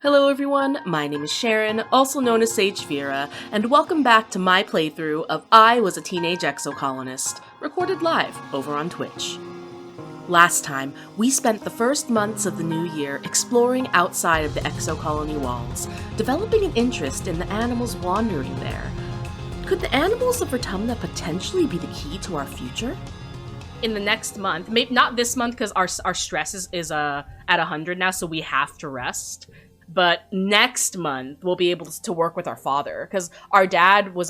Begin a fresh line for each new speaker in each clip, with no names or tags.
Hello everyone, my name is Sharon, also known as Sagefira, and welcome back to my playthrough of I Was a Teenage Exocolonist, recorded live over on Twitch. Last time, we spent the first months of the new year exploring outside of the exocolony walls, developing an interest in the animals wandering there. Could the animals of Vertumna potentially be the key to our future? In the next month, maybe not this month because our stress is at 100 now, so we have to rest. But next month we'll be able to work with our father because our dad was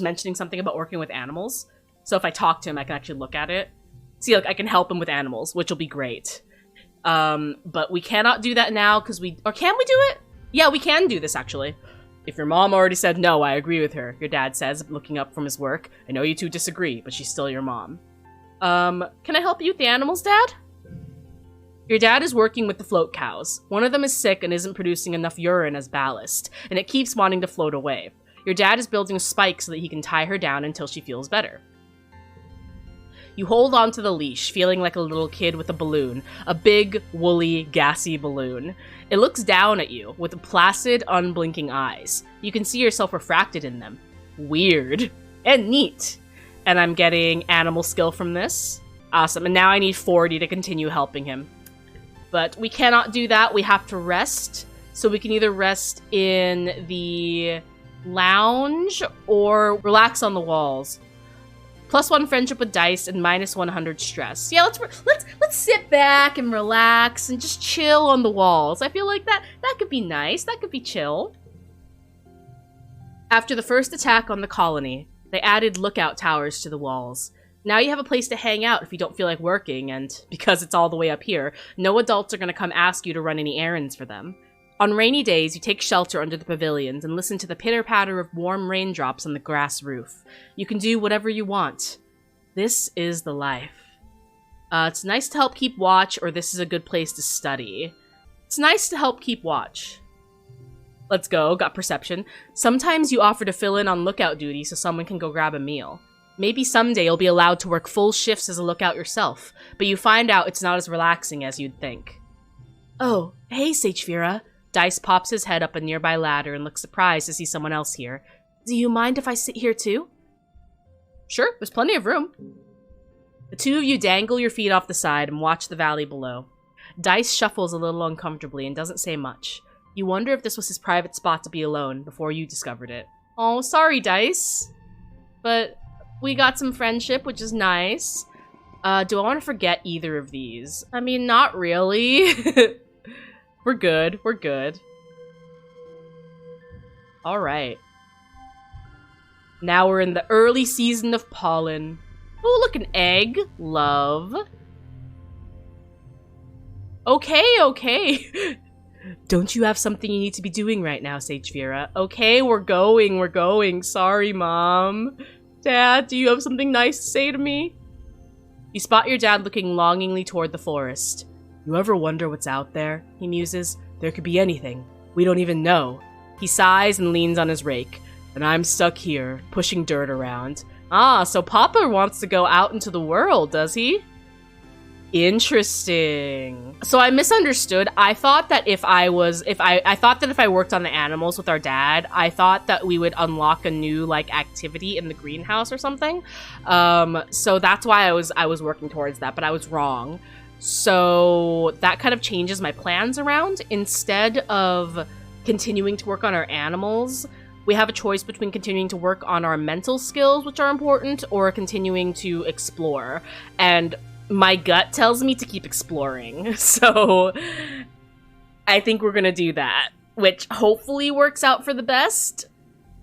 mentioning something about working with animals. So if I talk to him, I can actually look at it. See, like I can help him with animals, which will be great. But we cannot do that now because or can we do it? Yeah, we can do this actually. If your mom already said no, I agree with her. Your dad says, looking up from his work. I know you two disagree, but she's still your mom. Can I help you with the animals, Dad? Your dad is working with the float cows. One of them is sick and isn't producing enough urine as ballast, and it keeps wanting to float away. Your dad is building a spike so that he can tie her down until she feels better. You hold onto the leash, feeling like a little kid with a balloon. A big, woolly, gassy balloon. It looks down at you, with placid, unblinking eyes. You can see yourself refracted in them. Weird. And neat. And I'm getting animal skill from this. Awesome, and now I need 40 to continue helping him. But we cannot do that. We have to rest. So we can either rest in the lounge or relax on the walls. +1 friendship with dice and -100 stress. Yeah, let's sit back and relax and just chill on the walls. I feel like that could be nice. That could be chill. After the first attack on the colony, they added lookout towers to the walls. Now you have a place to hang out if you don't feel like working, and because it's all the way up here, no adults are going to come ask you to run any errands for them. On rainy days, you take shelter under the pavilions and listen to the pitter-patter of warm raindrops on the grass roof. You can do whatever you want. This is the life. It's nice to help keep watch, or this is a good place to study. It's nice to help keep watch. Let's go, got perception. Sometimes you offer to fill in on lookout duty so someone can go grab a meal. Maybe someday you'll be allowed to work full shifts as a lookout yourself, but you find out it's not as relaxing as you'd think. Oh, hey, Sagefira. Dice pops his head up a nearby ladder and looks surprised to see someone else here. Do you mind if I sit here too? Sure, there's plenty of room. The two of you dangle your feet off the side and watch the valley below. Dice shuffles a little uncomfortably and doesn't say much. You wonder if this was his private spot to be alone before you discovered it. Oh, sorry, Dice. But we got some friendship, which is nice. Do I want to forget either of these? I mean, not really. We're good. We're good. Alright. Now we're in the early season of Pollen. Oh, look, an egg. Love. Okay. Don't you have something you need to be doing right now, Sagefira? Okay, we're going. Sorry, Mom. Dad, do you have something nice to say to me? You spot your dad looking longingly toward the forest. You ever wonder what's out there? He muses. There could be anything. We don't even know. He sighs and leans on his rake. And I'm stuck here, pushing dirt around. Ah, so Papa wants to go out into the world, does he? Interesting. So I misunderstood. I thought that if I worked on the animals with our dad, I thought that we would unlock a new like activity in the greenhouse or something. So that's why I was working towards that, but I was wrong. So that kind of changes my plans around. Instead of continuing to work on our animals, we have a choice between continuing to work on our mental skills, which are important, or continuing to explore. And my gut tells me to keep exploring, so I think we're gonna do that, which hopefully works out for the best.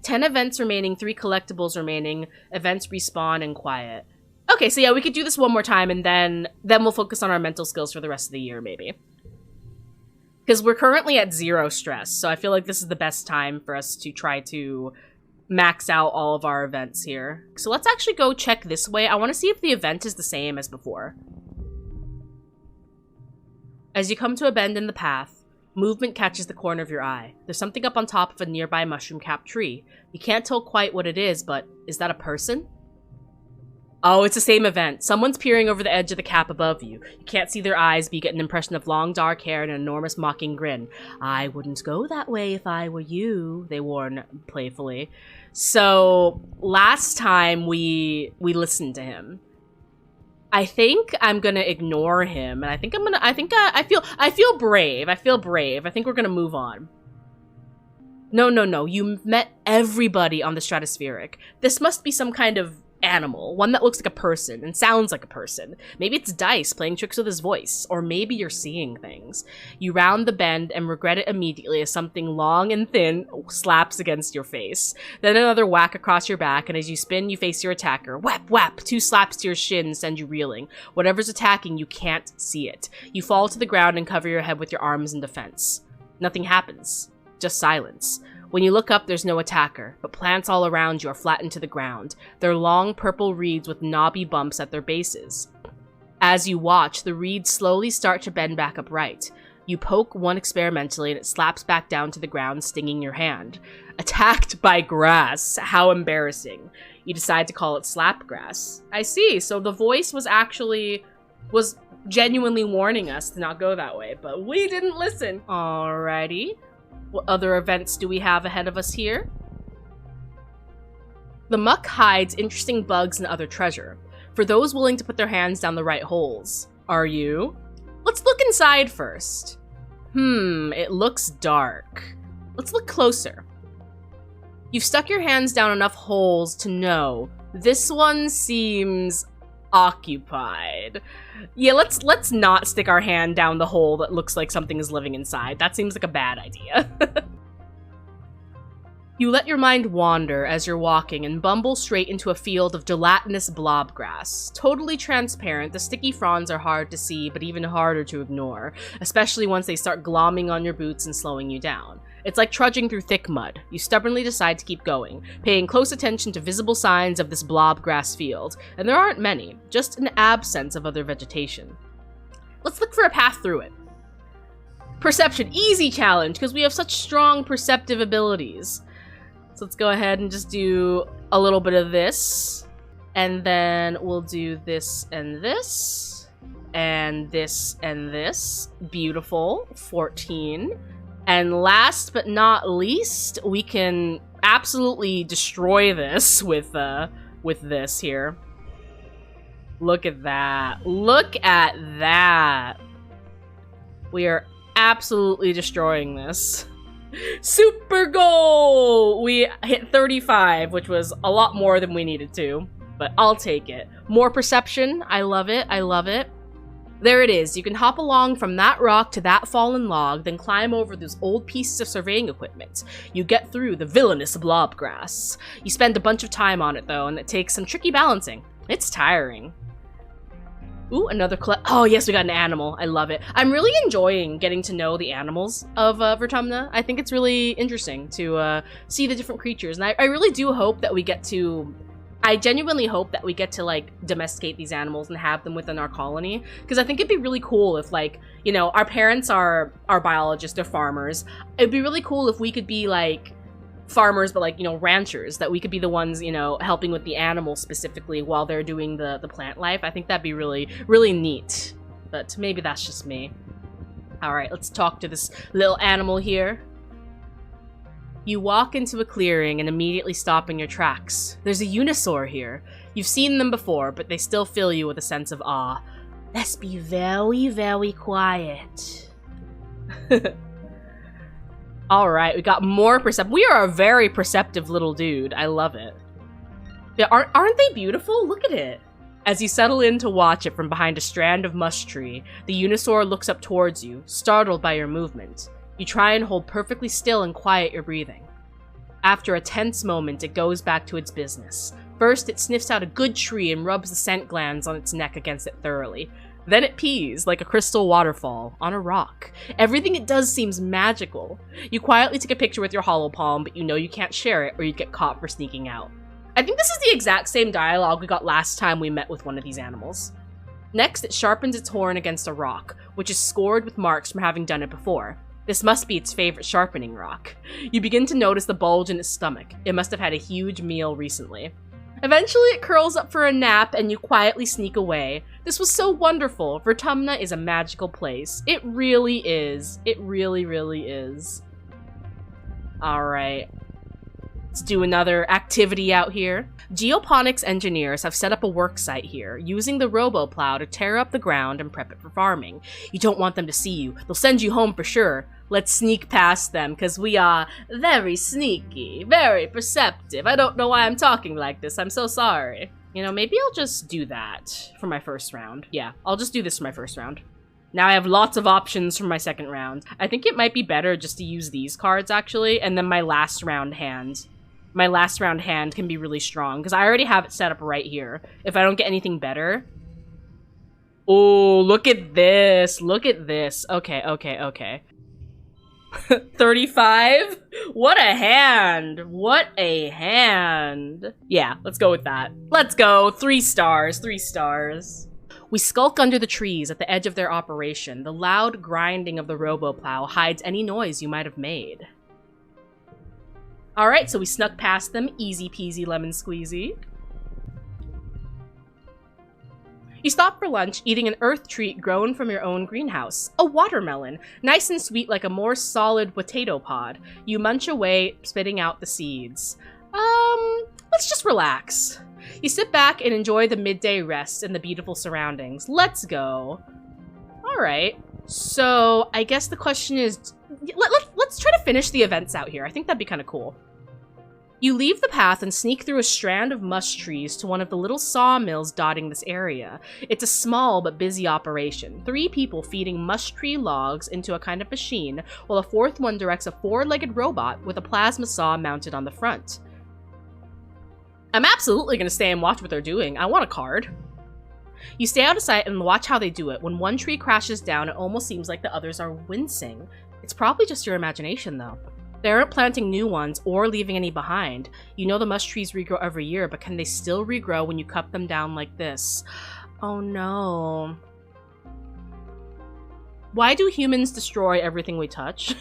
10 events remaining, 3 collectibles remaining, events respawn and quiet. Okay, so yeah, we could do this one more time, and then we'll focus on our mental skills for the rest of the year, maybe. Because we're currently at 0 stress, so I feel like this is the best time for us to try to max out all of our events here. So let's actually go check this way. I want to see if the event is the same as before. As you come to a bend in the path, movement catches the corner of your eye. There's something up on top of a nearby mushroom-capped tree. You can't tell quite what it is, but is that a person? Oh, it's the same event. Someone's peering over the edge of the cap above you. You can't see their eyes, but you get an impression of long dark hair and an enormous mocking grin. I wouldn't go that way if I were you, they warn playfully. So, last time we listened to him. I think I'm gonna ignore him, and I feel brave. I think we're gonna move on. No. You met everybody on the stratospheric. This must be some kind of animal, one that looks like a person and sounds like a person. Maybe it's Dice playing tricks with his voice, or maybe you're seeing things. You round the bend and regret it immediately as something long and thin slaps against your face. Then another whack across your back, and as you spin, you face your attacker. Whap, whap! 2 slaps to your shin send you reeling. Whatever's attacking, you can't see it. You fall to the ground and cover your head with your arms in defense. Nothing happens. Just silence. When you look up, there's no attacker, but plants all around you are flattened to the ground. They're long purple reeds with knobby bumps at their bases. As you watch, the reeds slowly start to bend back upright. You poke one experimentally and it slaps back down to the ground, stinging your hand. Attacked by grass. How embarrassing. You decide to call it slapgrass. I see, so the voice was genuinely warning us to not go that way, but we didn't listen. Alrighty. What other events do we have ahead of us here? The muck hides interesting bugs and other treasure, for those willing to put their hands down the right holes. Are you? Let's look inside first. It looks dark. Let's look closer. You've stuck your hands down enough holes to know this one seems occupied. Yeah, let's not stick our hand down the hole that looks like something is living inside. That seems like a bad idea. You let your mind wander as you're walking and bumble straight into a field of gelatinous blob grass. Totally transparent, the sticky fronds are hard to see, but even harder to ignore, especially once they start glomming on your boots and slowing you down. It's like trudging through thick mud. You stubbornly decide to keep going, paying close attention to visible signs of this blob grass field, and there aren't many, just an absence of other vegetation. Let's look for a path through it. Perception, easy challenge, because we have such strong perceptive abilities. So let's go ahead and just do a little bit of this, and then we'll do this and this, and this and this. Beautiful, 14. And last but not least, we can absolutely destroy this with this here. Look at that. Look at that. We are absolutely destroying this. Super goal! We hit 35, which was a lot more than we needed to, but I'll take it. More perception. I love it. I love it. There it is. You can hop along from that rock to that fallen log, then climb over those old pieces of surveying equipment. You get through the villainous blob grass. You spend a bunch of time on it, though, and it takes some tricky balancing. It's tiring. Ooh, another oh, yes, we got an animal. I love it. I'm really enjoying getting to know the animals of Vertumna. I think it's really interesting to see the different creatures. And I really do hope that we get to... I genuinely hope that we get to, like, domesticate these animals and have them within our colony. Because I think it'd be really cool if, like, you know, our parents are biologists, they're farmers. It'd be really cool if we could be, like, farmers, but, like, you know, ranchers, that we could be the ones, you know, helping with the animals specifically while they're doing the plant life. I think that'd be really, really neat. But maybe that's just me. Alright, let's talk to this little animal here. You walk into a clearing and immediately stop in your tracks. There's a Unisaur here. You've seen them before, but they still fill you with a sense of awe. Let's be very, very quiet. Alright, we got more perceptive. We are a very perceptive little dude. I love it. Yeah, aren't they beautiful? Look at it. As you settle in to watch it from behind a strand of mush tree, the Unisaur looks up towards you, startled by your movement. You try and hold perfectly still and quiet your breathing. After a tense moment, it goes back to its business. First, it sniffs out a good tree and rubs the scent glands on its neck against it thoroughly. Then it pees, like a crystal waterfall, on a rock. Everything it does seems magical. You quietly take a picture with your hollow palm, but you know you can't share it or you'd get caught for sneaking out. I think this is the exact same dialogue we got last time we met with one of these animals. Next, it sharpens its horn against a rock, which is scored with marks from having done it before. This must be its favorite sharpening rock. You begin to notice the bulge in its stomach. It must have had a huge meal recently. Eventually it curls up for a nap and you quietly sneak away. This was so wonderful. Vertumna is a magical place. It really is. It really, really is. Alright. Let's do another activity out here. Geoponics engineers have set up a work site here, using the robo-plow to tear up the ground and prep it for farming. You don't want them to see you. They'll send you home for sure. Let's sneak past them, because we are very sneaky, very perceptive. I don't know why I'm talking like this. I'm so sorry. You know, maybe I'll just do that for my first round. Yeah, I'll just do this for my first round. Now I have lots of options for my second round. I think it might be better just to use these cards, actually, and then my last round hand. My last round hand can be really strong, because I already have it set up right here. If I don't get anything better... Oh, look at this. Look at this. Okay, okay, okay. 35? What a hand! What a hand! Yeah, let's go with that. Let's go! 3 stars, 3 stars. We skulk under the trees at the edge of their operation. The loud grinding of the robo-plow hides any noise you might have made. Alright, so we snuck past them. Easy peasy lemon squeezy. You stop for lunch, eating an earth treat grown from your own greenhouse. A watermelon, nice and sweet like a more solid potato pod. You munch away, spitting out the seeds. Let's just relax. You sit back and enjoy the midday rest and the beautiful surroundings. Let's go. Alright, so I guess the question is, let's try to finish the events out here. I think that'd be kind of cool. You leave the path and sneak through a strand of mush trees to one of the little sawmills dotting this area. It's a small but busy operation. 3 people feeding mush tree logs into a kind of machine, while a 4th one directs a 4-legged robot with a plasma saw mounted on the front. I'm absolutely going to stay and watch what they're doing. I want a card. You stay out of sight and watch how they do it. When one tree crashes down, it almost seems like the others are wincing. It's probably just your imagination, though. They aren't planting new ones or leaving any behind. You know the mush trees regrow every year, but can they still regrow when you cut them down like this? Oh no. Why do humans destroy everything we touch?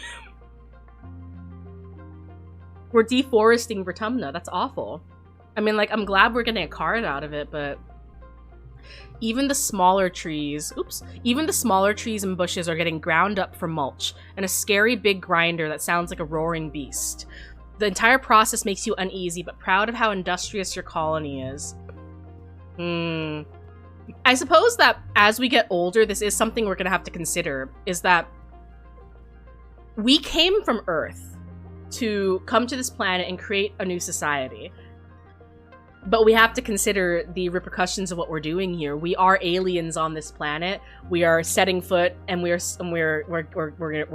We're deforesting Vertumna. That's awful. I mean, like, I'm glad we're getting a card out of it, but... Even the smaller trees, even the smaller trees and bushes are getting ground up for mulch, and a scary big grinder that sounds like a roaring beast. The entire process makes you uneasy, but proud of how industrious your colony is. I suppose that as we get older, this is something we're gonna have to consider, is that we came from Earth to come to this planet and create a new society. But we have to consider the repercussions of what we're doing here. We are aliens on this planet. We are setting foot, and we're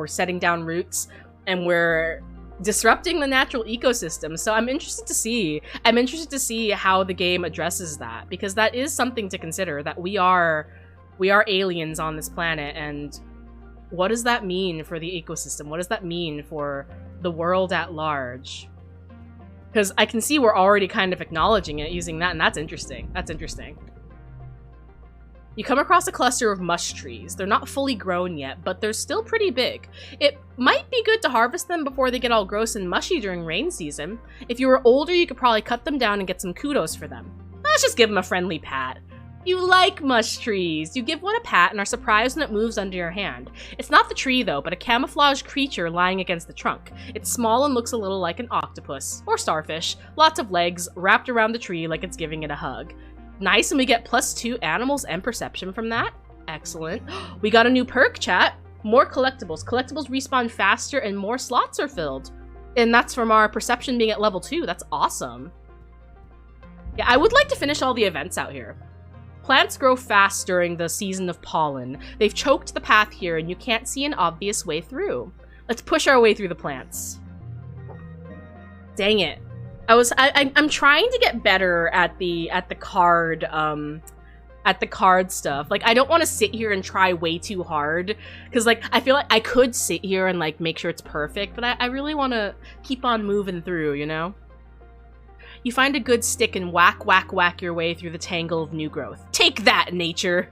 setting down roots, and we're disrupting the natural ecosystem. So I'm interested to see. I'm interested to see how the game addresses that, because that is something to consider. That we are aliens on this planet, and what does that mean for the ecosystem? What does that mean for the world at large? Because I can see we're already kind of acknowledging it using that, and that's interesting. That's interesting. You come across a cluster of mush trees. They're not fully grown yet, but they're still pretty big. It might be good to harvest them before they get all gross and mushy during rain season. If you were older, you could probably cut them down and get some kudos for them. Let's just give them a friendly pat. You like mush trees. You give one a pat and are surprised when it moves under your hand. It's not the tree though, but a camouflaged creature lying against the trunk. It's small and looks a little like an octopus, or starfish. Lots of legs, wrapped around the tree like it's giving it a hug. Nice, and we get +2 animals and perception from that. Excellent. We got a new perk, chat. More collectibles. Collectibles respawn faster and more slots are filled. And that's from our perception being at level 2. That's awesome. Yeah, I would like to finish all the events out here. Plants grow fast during the season of pollen. They've choked the path here and you can't see an obvious way through. Let's push our way through the plants. Dang it. I'm trying to get better at the card stuff. Like, I don't want to sit here and try way too hard, because like I feel like I could sit here and like make sure it's perfect, but I really want to keep on moving through, you know? You find a good stick and whack, whack, whack your way through the tangle of new growth. Take that, nature!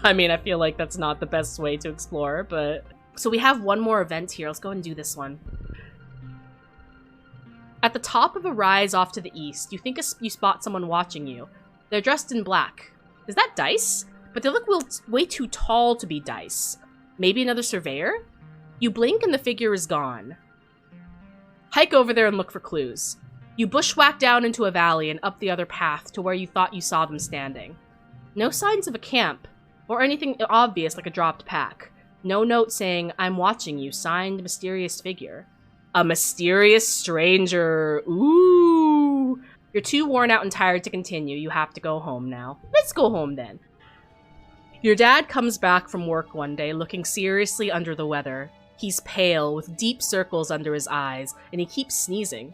I mean, I feel like that's not the best way to explore, but... So we have one more event here. Let's go and do this one. At the top of a rise off to the east, you think you spot someone watching you. They're dressed in black. Is that Dice? But they look way too tall to be Dice. Maybe another surveyor? You blink and the figure is gone. Hike over there and look for clues. You bushwhack down into a valley and up the other path to where you thought you saw them standing. No signs of a camp, or anything obvious like a dropped pack. No note saying, "I'm watching you," signed mysterious figure. A mysterious stranger. Ooh. You're too worn out and tired to continue. You have to go home now. Let's go home then. Your dad comes back from work one day looking seriously under the weather. He's pale, with deep circles under his eyes, and he keeps sneezing.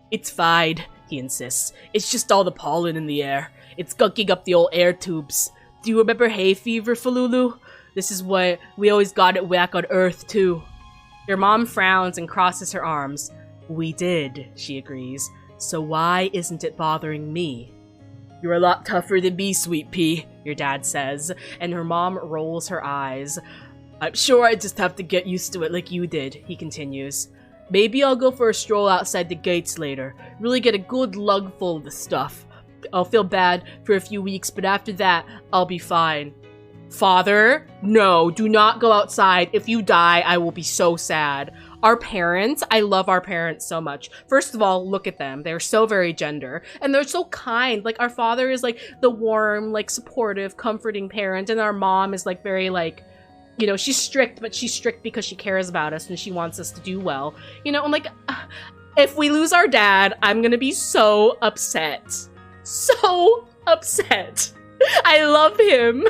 "It's fine," he insists. "It's just all the pollen in the air. It's gunking up the old air tubes. Do you remember hay fever, Falulu? This is why we always got it back on Earth, too." Your mom frowns and crosses her arms. "We did," she agrees. "So why isn't it bothering me?" "You're a lot tougher than me, Sweet Pea," your dad says, and her mom rolls her eyes. "I'm sure I just have to get used to it like you did," he continues. "Maybe I'll go for a stroll outside the gates later, really get a good lungful of the stuff. I'll feel bad for a few weeks, but after that, I'll be fine." "Father, no, do not go outside. If you die, I will be so sad." Our parents, I love our parents so much. First of all, look at them. They're so very gender, and they're so kind. Like, our father is, like, the warm, like, supportive, comforting parent, and our mom is, like, very, like, you know, she's strict, but she's strict because she cares about us and she wants us to do well. You know, and, like, if we lose our dad, I'm gonna be so upset. So upset. I love him.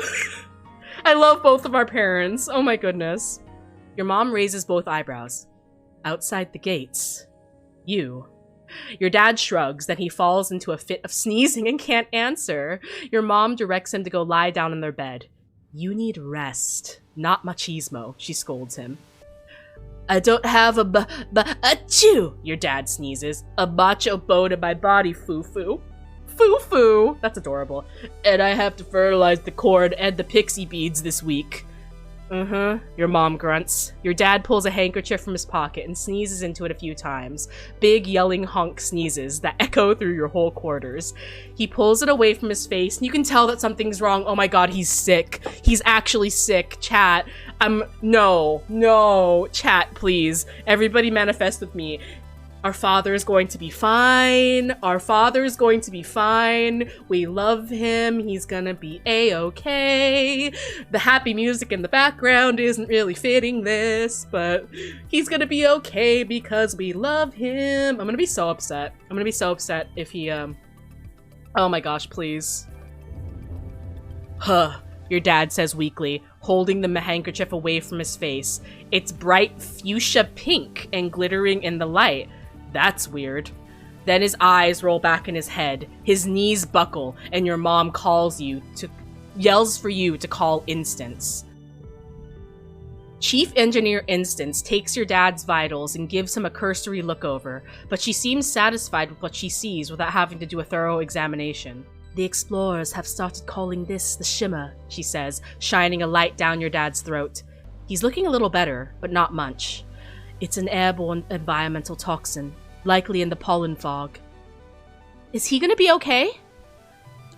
I love both of our parents. Oh my goodness. Your mom raises both eyebrows. "Outside the gates. You." Your dad shrugs, then he falls into a fit of sneezing and can't answer. Your mom directs him to go lie down in their bed. "You need rest, not machismo," she scolds him. "I don't have achoo," your dad sneezes. "A macho bone in my body, foo-foo." Foo-foo! That's adorable. "And I have to fertilize the corn and the pixie beads this week." Your mom grunts. Your dad pulls a handkerchief from his pocket and sneezes into it a few times. Big, yelling honk sneezes that echo through your whole quarters. He pulls it away from his face, and you can tell that something's wrong. Oh my god, he's sick. He's actually sick. Chat. No. Chat, please. Everybody manifest with me. Our father is going to be fine. Our father is going to be fine. We love him. He's gonna be a-okay. The happy music in the background isn't really fitting this, but he's gonna be okay because we love him. I'm gonna be so upset. I'm gonna be so upset if he, oh my gosh, please. Huh, your dad says weakly, holding the handkerchief away from his face. It's bright fuchsia pink and glittering in the light. That's weird. Then his eyes roll back in his head, his knees buckle, and your mom yells for you to call Instance. Chief Engineer Instance takes your dad's vitals and gives him a cursory look over, but she seems satisfied with what she sees without having to do a thorough examination. "The explorers have started calling this the Shimmer," she says, shining a light down your dad's throat. He's looking a little better, but not much. "It's an airborne environmental toxin, likely in the pollen fog." "Is he gonna be okay?"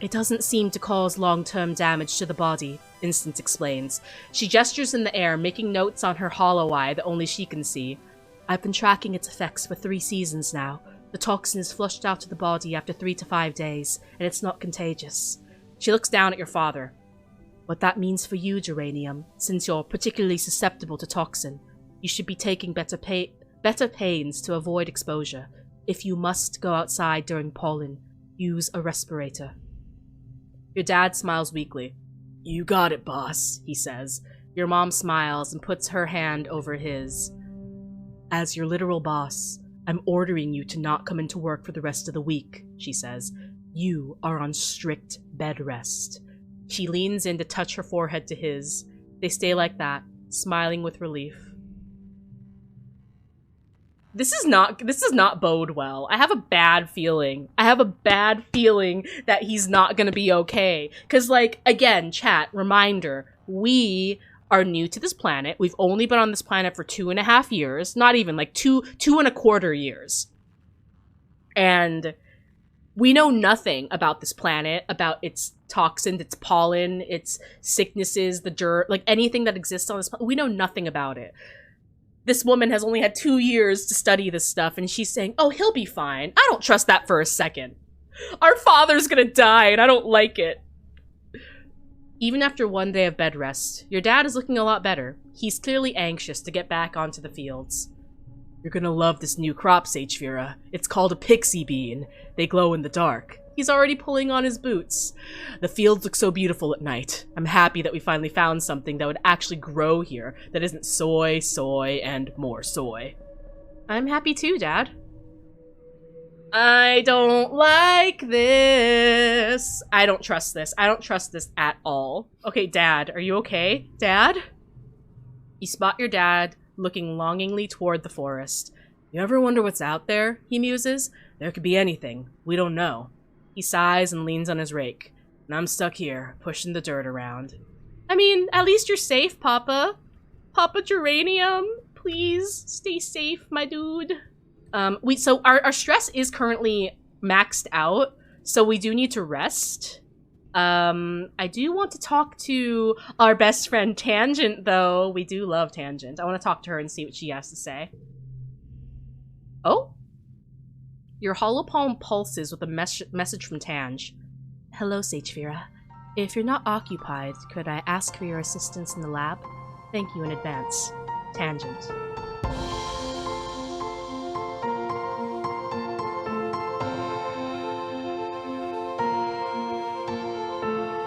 "It doesn't seem to cause long-term damage to the body," Instance explains. She gestures in the air, making notes on her hollow eye that only she can see. "I've been tracking its effects for 3 seasons now. The toxin is flushed out of the body after 3 to 5 days, and it's not contagious." She looks down at your father. "What that means for you, Geranium, since you're particularly susceptible to toxin, you should be taking better pains to avoid exposure. If you must go outside during pollen, use a respirator." Your dad smiles weakly. "You got it, boss," he says. Your mom smiles and puts her hand over his. "As your literal boss, I'm ordering you to not come into work for the rest of the week," she says. "You are on strict bed rest." She leans in to touch her forehead to his. They stay like that, smiling with relief. This is not bode well. I have a bad feeling. That he's not gonna be okay. Cause, like, again, chat, reminder, we are new to this planet. We've only been on this planet for 2.5 years. Not even, like, two and a quarter years. And we know nothing about this planet, about its toxins, its pollen, its sicknesses, the dirt, like anything that exists on this planet. We know nothing about it. This woman has only had 2 years to study this stuff, and she's saying, oh, he'll be fine. I don't trust that for a second. Our father's gonna die, and I don't like it. Even after 1 day of bed rest, your dad is looking a lot better. He's clearly anxious to get back onto the fields. You're gonna love this new crop, Sagefira. It's called a pixie bean. They glow in the dark. He's already pulling on his boots. The fields look so beautiful at night. I'm happy that we finally found something that would actually grow here, that isn't soy, and more soy. I'm happy too, Dad. I don't like this. I don't trust this. I don't trust this at all. Okay, Dad, are you okay? Dad? You spot your dad looking longingly toward the forest. You ever wonder what's out there? He muses. There could be anything. We don't know. He sighs and leans on his rake. And I'm stuck here, pushing the dirt around. I mean, at least you're safe, Papa. Papa Geranium, please stay safe, my dude. So our stress is currently maxed out, so we do need to rest. I do want to talk to our best friend Tangent, though. We do love Tangent. I want to talk to her and see what she has to say. Oh? Your hollow palm pulses with a message from Tange. Hello, Sagefira. If you're not occupied, could I ask for your assistance in the lab? Thank you in advance. Tangent.